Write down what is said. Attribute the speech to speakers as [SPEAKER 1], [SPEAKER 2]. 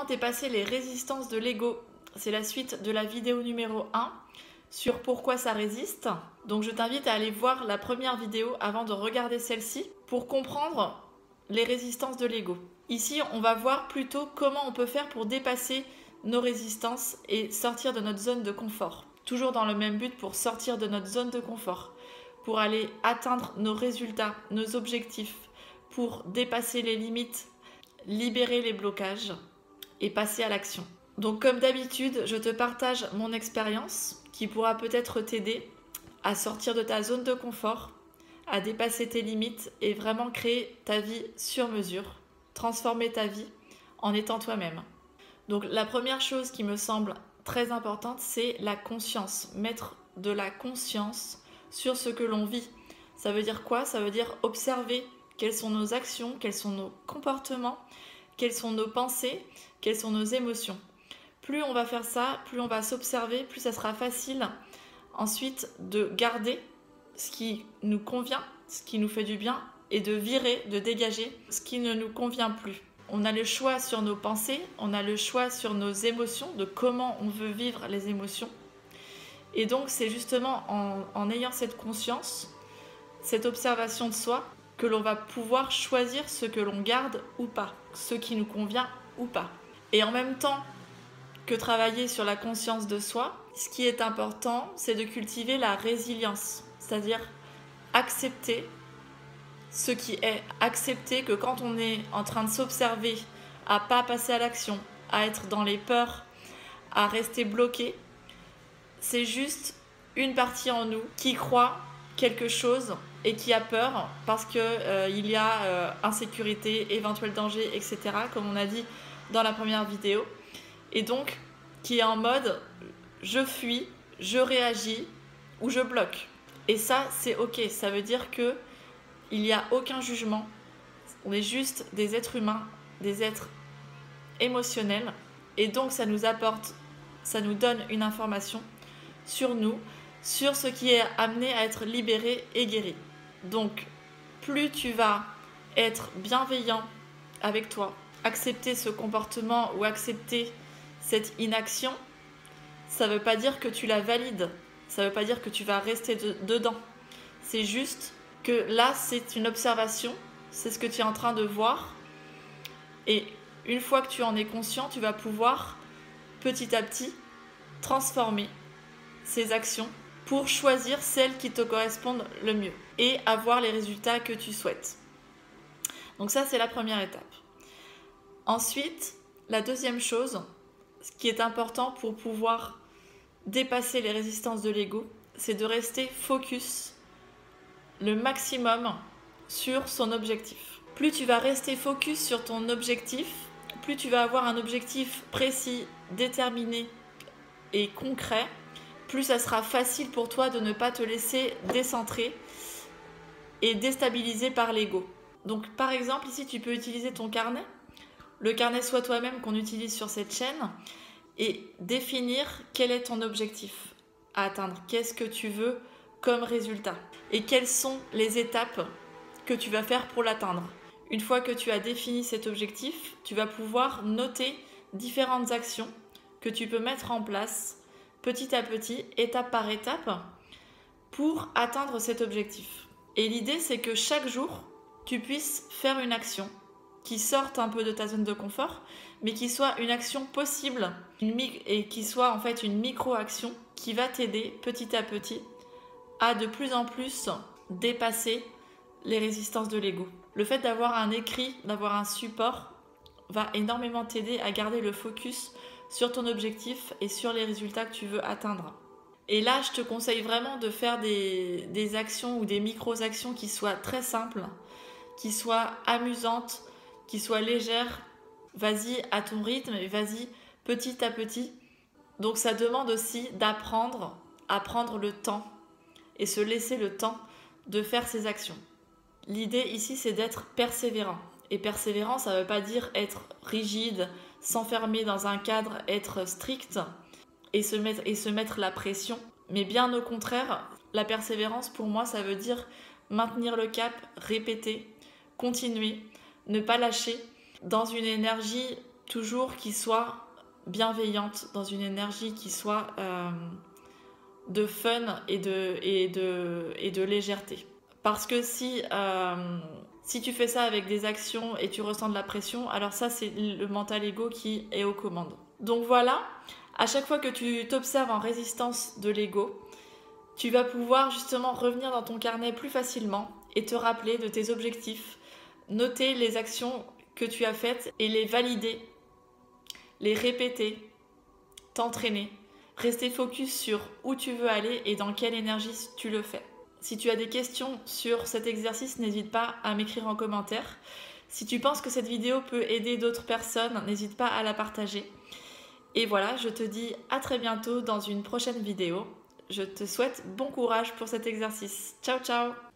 [SPEAKER 1] dépasser les résistances de l'ego. C'est la suite de la vidéo numéro 1 sur pourquoi ça résiste. Donc je t'invite à aller voir la première vidéo avant de regarder celle-ci pour comprendre les résistances de l'ego. Ici, on va voir plutôt comment on peut faire pour dépasser nos résistances et sortir de notre zone de confort. Toujours dans le même but, pour sortir de notre zone de confort, pour aller atteindre nos résultats, nos objectifs, pour dépasser les limites, libérer les blocages et passer à l'action. Donc comme d'habitude, je te partage mon expérience qui pourra peut-être t'aider à sortir de ta zone de confort, à dépasser tes limites et vraiment créer ta vie sur mesure, transformer ta vie en étant toi-même. Donc la première chose qui me semble très importante, c'est la conscience. Mettre de la conscience sur ce que l'on vit. Ça veut dire quoi? Ça veut dire observer quelles sont nos actions, quels sont nos comportements, quelles sont nos pensées, quelles sont nos émotions. Plus on va faire ça, plus on va s'observer, plus ça sera facile ensuite de garder ce qui nous convient, ce qui nous fait du bien, et de virer, de dégager ce qui ne nous convient plus. On a le choix sur nos pensées, on a le choix sur nos émotions, de comment on veut vivre les émotions. Et donc c'est justement en ayant cette conscience, cette observation de soi, que l'on va pouvoir choisir ce que l'on garde ou pas, ce qui nous convient ou pas. Et en même temps que travailler sur la conscience de soi, ce qui est important, c'est de cultiver la résilience, c'est-à-dire accepter ce qui est, accepter que quand on est en train de s'observer, à pas passer à l'action, à être dans les peurs, à rester bloqué, c'est juste une partie en nous qui croit quelque chose et qui a peur parce que il y a insécurité, éventuel danger, etc. comme on a dit dans la première vidéo. Et donc, qui est en mode je fuis, je réagis ou je bloque. Et ça, c'est ok. Ça veut dire que il n'y a aucun jugement. On est juste des êtres humains, des êtres émotionnels. Et donc, ça nous apporte, ça nous donne une information sur nous, sur ce qui est amené à être libéré et guéri. Donc, plus tu vas être bienveillant avec toi, accepter ce comportement ou accepter cette inaction, ça ne veut pas dire que tu la valides, ça ne veut pas dire que tu vas rester dedans. C'est juste que là, c'est une observation, c'est ce que tu es en train de voir. Et une fois que tu en es conscient, tu vas pouvoir petit à petit transformer ces actions pour choisir celles qui te correspondent le mieux et avoir les résultats que tu souhaites. Donc ça, c'est la première étape. Ensuite, la deuxième chose, ce qui est important pour pouvoir dépasser les résistances de l'ego, c'est de rester focus le maximum sur son objectif. Plus tu vas rester focus sur ton objectif, plus tu vas avoir un objectif précis, déterminé et concret, plus ça sera facile pour toi de ne pas te laisser décentrer et déstabiliser par l'ego. Donc par exemple, ici tu peux utiliser ton carnet, le carnet Sois toi-même qu'on utilise sur cette chaîne, et définir quel est ton objectif à atteindre, qu'est-ce que tu veux comme résultat et quelles sont les étapes que tu vas faire pour l'atteindre. Une fois que tu as défini cet objectif, tu vas pouvoir noter différentes actions que tu peux mettre en place petit à petit, étape par étape, pour atteindre cet objectif. Et l'idée, c'est que chaque jour, tu puisses faire une action qui sorte un peu de ta zone de confort, mais qui soit une action possible et qui soit en fait une micro-action qui va t'aider petit à petit à de plus en plus dépasser les résistances de l'ego. Le fait d'avoir un écrit, d'avoir un support, va énormément t'aider à garder le focus sur ton objectif et sur les résultats que tu veux atteindre. Et là, je te conseille vraiment de faire des actions ou des micro-actions qui soient très simples, qui soient amusantes, qui soient légères. Vas-y à ton rythme et vas-y petit à petit. Donc ça demande aussi d'apprendre à prendre le temps et se laisser le temps de faire ces actions. L'idée ici, c'est d'être persévérant. Et persévérant, ça ne veut pas dire être rigide, s'enfermer dans un cadre, être strict et se mettre la pression. Mais bien au contraire, la persévérance, pour moi, ça veut dire maintenir le cap, répéter, continuer, ne pas lâcher, dans une énergie toujours qui soit bienveillante, dans une énergie qui soit de fun et de légèreté. Parce que si tu fais ça avec des actions et tu ressens de la pression, alors ça c'est le mental ego qui est aux commandes. Donc voilà, à chaque fois que tu t'observes en résistance de l'ego, tu vas pouvoir justement revenir dans ton carnet plus facilement et te rappeler de tes objectifs, noter les actions que tu as faites et les valider, les répéter, t'entraîner, rester focus sur où tu veux aller et dans quelle énergie tu le fais. Si tu as des questions sur cet exercice, n'hésite pas à m'écrire en commentaire. Si tu penses que cette vidéo peut aider d'autres personnes, n'hésite pas à la partager. Et voilà, je te dis à très bientôt dans une prochaine vidéo. Je te souhaite bon courage pour cet exercice. Ciao, ciao!